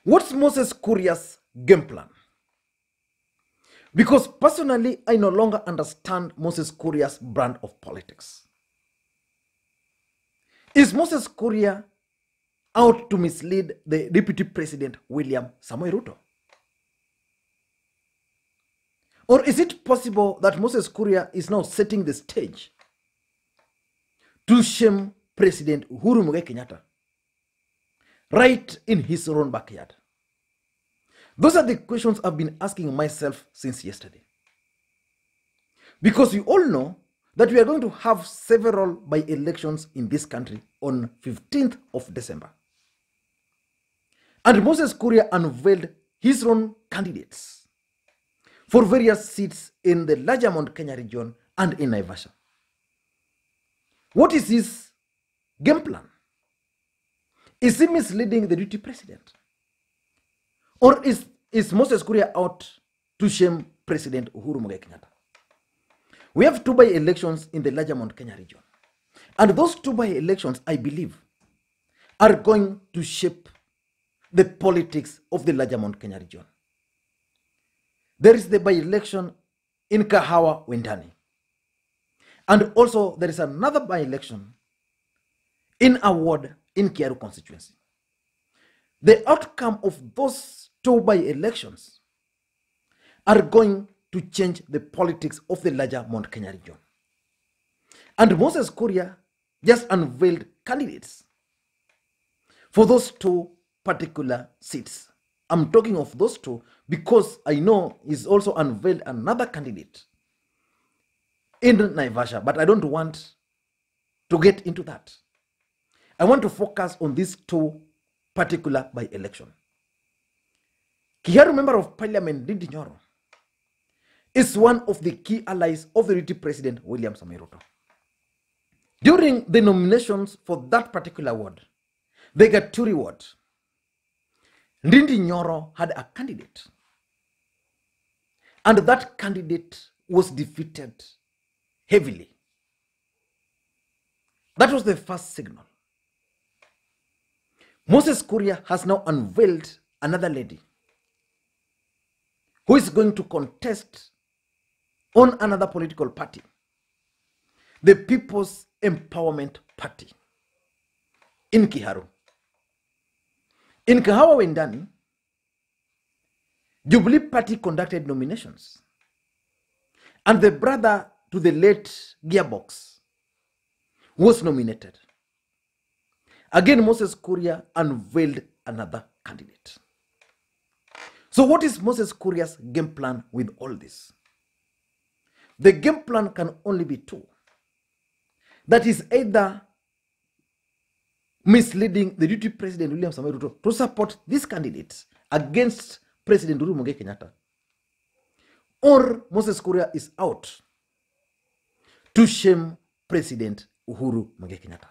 What's Moses Kuria's game plan? Because personally, I no longer understand Moses Kuria's brand of politics. Is Moses Kuria out to mislead the Deputy President William Samoei Ruto? Or is it possible that Moses Kuria is now setting the stage to shame President Uhuru Kenyatta right in his own backyard? Those are the questions I've been asking myself since yesterday. Because we all know that we are going to have several by-elections in this country on 15th of December. And Moses Kuria unveiled his own candidates for various seats in the larger Mount Kenya region and in Naivasha. What is his game plan? Is he misleading the deputy president? Or is Moses Kuria out to shame President Uhuru Kenyatta? We have two by-elections in the larger Mount Kenya region. And those two by-elections, I believe, are going to shape the politics of the larger Mount Kenya region. There is the by-election in Kahawa Wendani. And also there is another by-election in a ward in Kiaru constituency. The outcome of those two by-elections are going to change the politics of the larger Mount Kenya region. And Moses Kuria just unveiled candidates for those two particular seats. I'm talking of those two because I know he's also unveiled another candidate in Naivasha, but I don't want to get into that. I want to focus on these two particular by-election. Kiaru Member of Parliament Ndindi Nyoro is one of the key allies of the deputy president William Samoei Ruto. During the nominations for that particular ward, the Gaturi ward, Ndindi Nyoro had a candidate. And that candidate was defeated heavily. That was the first signal. Moses Kuria has now unveiled another lady who is going to contest on another political party, the People's Empowerment Party in Kiharu. In Kahawa Wendani, Jubilee Party conducted nominations, and the brother to the late Gearbox was nominated. Again, Moses Kuria unveiled another candidate. So what is Moses Kuria's game plan with all this? The game plan can only be two. That is either misleading the deputy president William Samoei Ruto to support these candidates against President Uhuru Kenyatta, or Moses Kuria is out to shame President Uhuru Kenyatta.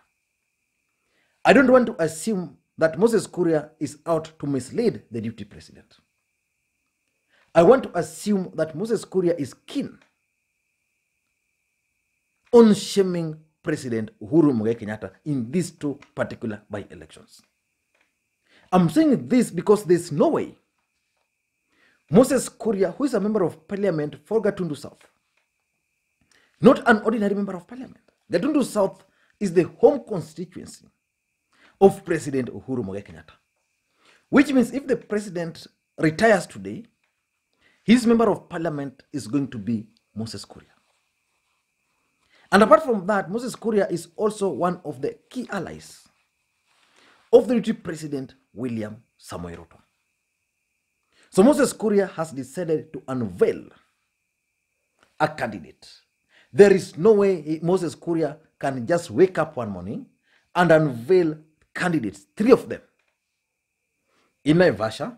I don't want to assume that Moses Kuria is out to mislead the deputy president. I want to assume that Moses Kuria is keen on shaming President Uhuru Kenyatta in these two particular by-elections. I'm saying this because there's no way Moses Kuria, who is a member of parliament for Gatundu South, not an ordinary member of parliament. Gatundu South is the home constituency of President Uhuru Kenyatta, which means if the president retires today, his member of parliament is going to be Moses Kuria. And apart from that, Moses Kuria is also one of the key allies of the deputy president William Samoei Ruto. So Moses Kuria has decided to unveil a candidate. There is no way Moses Kuria can just wake up one morning and unveil candidates, three of them. In Naivasha,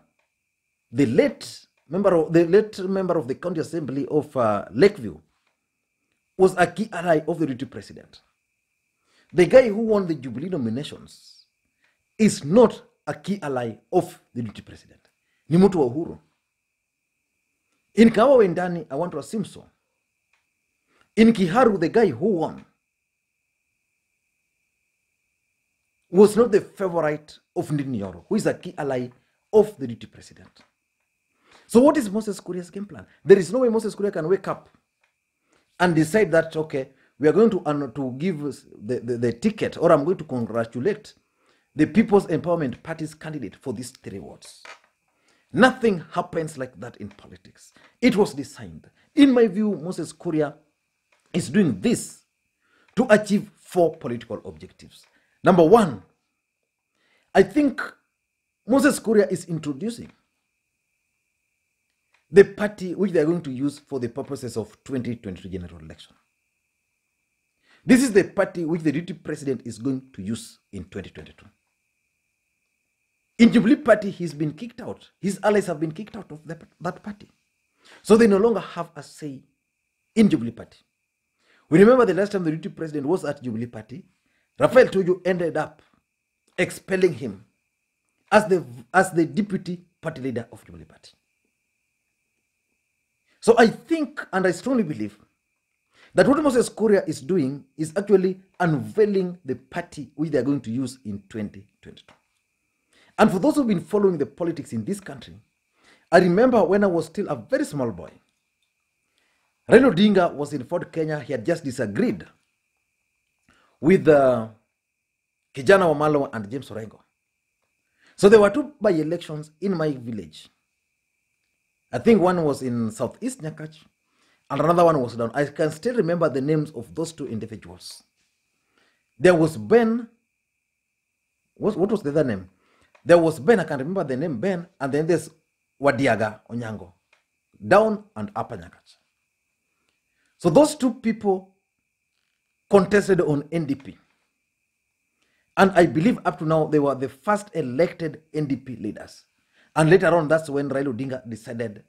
the late member of the county assembly of Lakeview was a key ally of the deputy president. The guy who won the Jubilee nominations is not a key ally of the deputy president. Ni mtu wa Uhuru. In Kahawa Wendani, I want to assume so. In Kiharu, the guy who won was not the favorite of Ndindi Nyoro, who is a key ally of the deputy president. So what is Moses Kuria's game plan? There is no way Moses Kuria can wake up and decide that, okay, we are going to give the ticket, or I'm going to congratulate the People's Empowerment Party's candidate for these 3 wards. Nothing happens like that in politics. It was designed. In my view, Moses Kuria is doing this to achieve 4 political objectives. Number 1, I think Moses Kuria is introducing the party which they are going to use for the purposes of 2023 general election. This is the party which the deputy president is going to use in 2022. In Jubilee Party, he's been kicked out. His allies have been kicked out of that party. So they no longer have a say in Jubilee Party. We remember the last time the deputy president was at Jubilee Party, Raphael Tuju ended up expelling him as the deputy party leader of Jubilee Party. So I think, and I strongly believe, that what Moses Kuria is doing is actually unveiling the party which they are going to use in 2022. And for those who've been following the politics in this country, I remember when I was still a very small boy, Raila Odinga was in Fort Kenya. He had just disagreed with Kijana Wamalo and James Orengo. So there were 2 by-elections in my village. I think one was in Southeast Nyakach, and another one was down. I can still remember the names of those 2 individuals. There was Ben. What was the other name? There was Ben, I can remember the name Ben, and then there's Wadiaga Onyango, down and upper Nyakach. So those 2 people contested on NDP. And I believe up to now, they were the first elected NDP leaders. And later on, that's when Raila Odinga decided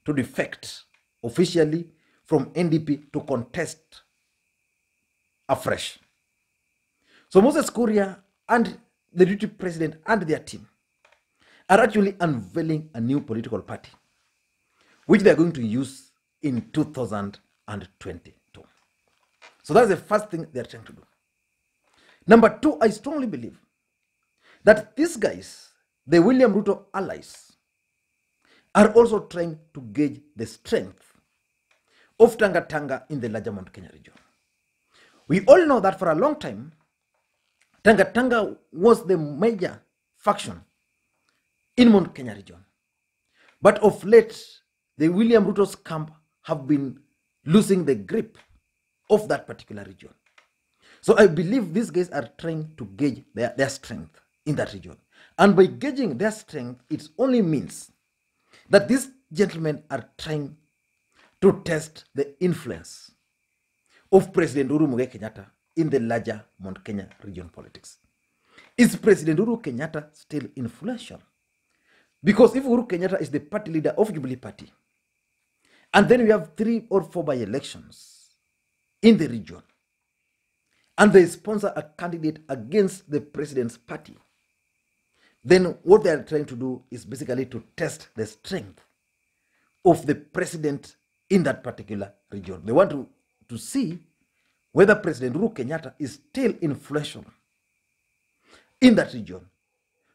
to defect officially from NDP to contest afresh. So Moses Kuria and the deputy president and their team are actually unveiling a new political party, which they are going to use in 2022. So that's the first thing they are trying to do. Number 2, I strongly believe that these guys, the William Ruto allies, are also trying to gauge the strength of Tanga Tanga in the larger Mount Kenya region. We all know that for a long time, Tanga Tanga was the major faction in Mount Kenya region. But of late, the William Ruto's camp have been losing the grip of that particular region. So I believe these guys are trying to gauge their strength in that region. And by gauging their strength, it only means that these gentlemen are trying to test the influence of President Uhuru Kenyatta in the larger Mount Kenya region politics. Is President Uhuru Kenyatta still influential? Because if Uhuru Kenyatta is the party leader of Jubilee Party, and then we have 3 or 4 by-elections in the region, and they sponsor a candidate against the president's party, then what they are trying to do is basically to test the strength of the president in that particular region. They want to see whether President Uhuru Kenyatta is still influential in that region.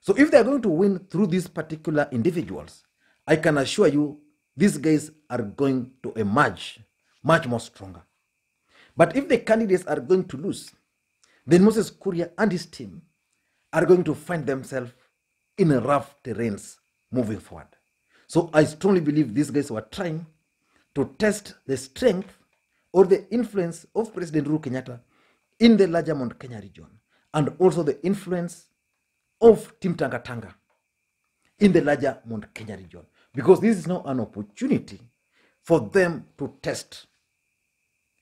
So if they are going to win through these particular individuals, I can assure you these guys are going to emerge much more stronger. But if the candidates are going to lose, then Moses Kuria and his team are going to find themselves in a rough terrains moving forward. So I strongly believe these guys were trying to test the strength or the influence of President Uhuru Kenyatta in the larger Mount Kenya region, and also the influence of Team Tanga Tanga in the larger Mount Kenya region, because this is now an opportunity for them to test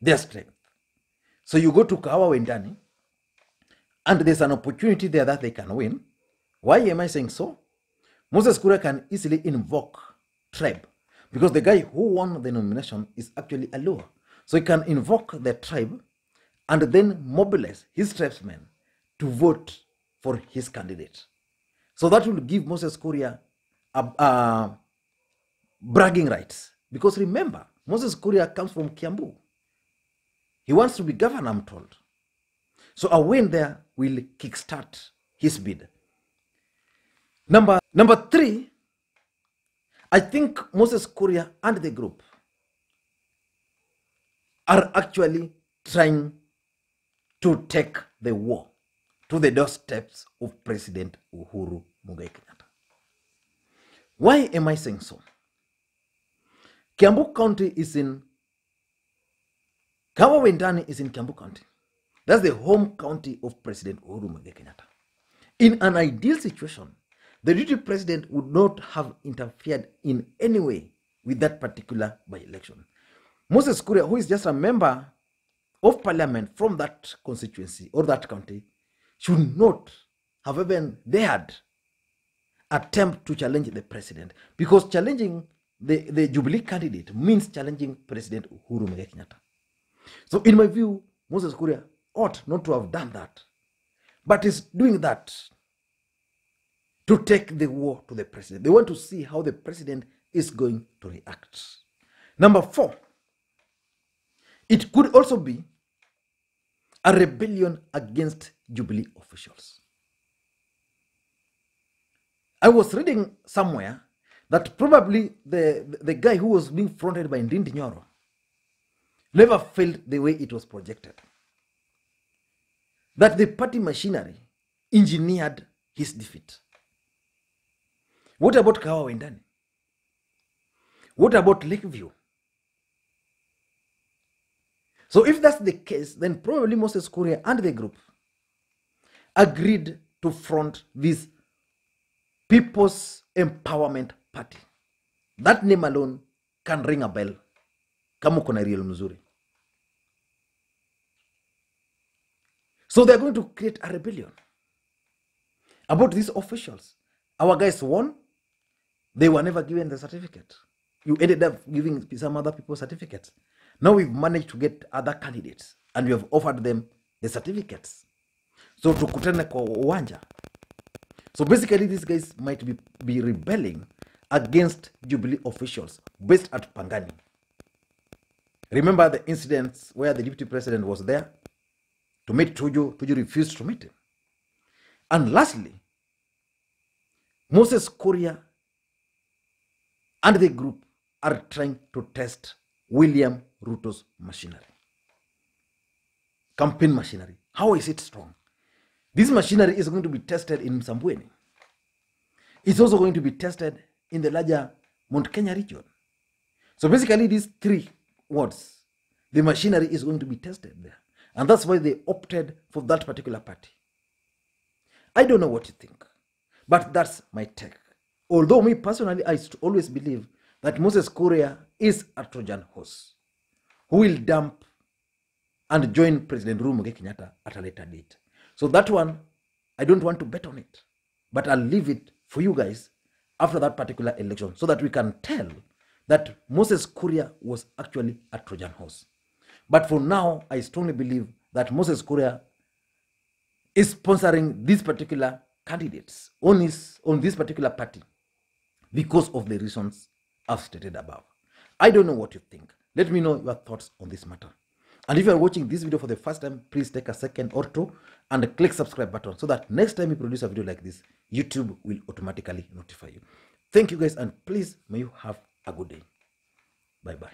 their strength. So you go to Kahawa Wendani, and there's an opportunity there that they can win. Why am I saying so? Moses Kuria can easily invoke tribe, because the guy who won the nomination is actually a Luo. So he can invoke the tribe and then mobilize his tribesmen to vote for his candidate. So that will give Moses Kuria bragging rights. Because remember, Moses Kuria comes from Kiambu. He wants to be governor, I'm told. So a win there will kickstart his bid. Number 3, I think Moses Kuria and the group are actually trying to take the war to the doorsteps of President Uhuru Kenyatta. Why am I saying so? Kiambu County is in, Kawawendani is in Kiambu County. That's the home county of President Uhuru Kenyatta. In an ideal situation, the deputy president would not have interfered in any way with that particular by-election. Moses Kuria, who is just a member of parliament from that constituency or that county, should not have even dared attempt to challenge the president, because challenging the Jubilee candidate means challenging President Uhuru Kenyatta. So in my view, Moses Kuria ought not to have done that, but is doing that to take the war to the president. They want to see how the president is going to react. Number 4, it could also be a rebellion against Jubilee officials. I was reading somewhere that probably the guy who was being fronted by Ndindi Nyoro never failed the way it was projected. That the party machinery engineered his defeat. What about Kawawendani? What about Lakeview? So if that's the case, then probably Moses Kuria and the group agreed to front this People's Empowerment Party. That name alone can ring a bell. Kama uko na real mzuri. So they're going to create a rebellion about these officials. Our guys won. They were never given the certificate. You ended up giving some other people certificates. Now we've managed to get other candidates and we have offered them the certificates. So tukutane kwa uwanja. So basically these guys might be rebelling against Jubilee officials based at Pangani. Remember the incidents where the deputy president was there to meet Tuju. Tuju refused to meet him. And lastly, Moses Kuria and the group are trying to test William Ruto's machinery. Campaign machinery. How is it strong? This machinery is going to be tested in Msambweni. It's also going to be tested in the larger Mount Kenya region. So basically these 3 wards, the machinery is going to be tested there. And that's why they opted for that particular party. I don't know what you think, but that's my take. Although me personally, I always believe that Moses Kuria is a Trojan horse who will dump and join President Uhuru Kenyatta at a later date. So that one, I don't want to bet on it, but I'll leave it for you guys after that particular election so that we can tell that Moses Kuria was actually a Trojan horse. But for now, I strongly believe that Moses Kuria is sponsoring these particular candidates on this particular party because of the reasons I've stated above. I don't know what you think. Let me know your thoughts on this matter. And if you are watching this video for the first time, please take a second or two and click subscribe button so that next time we produce a video like this, YouTube will automatically notify you. Thank you guys, and please may you have a good day. Bye-bye.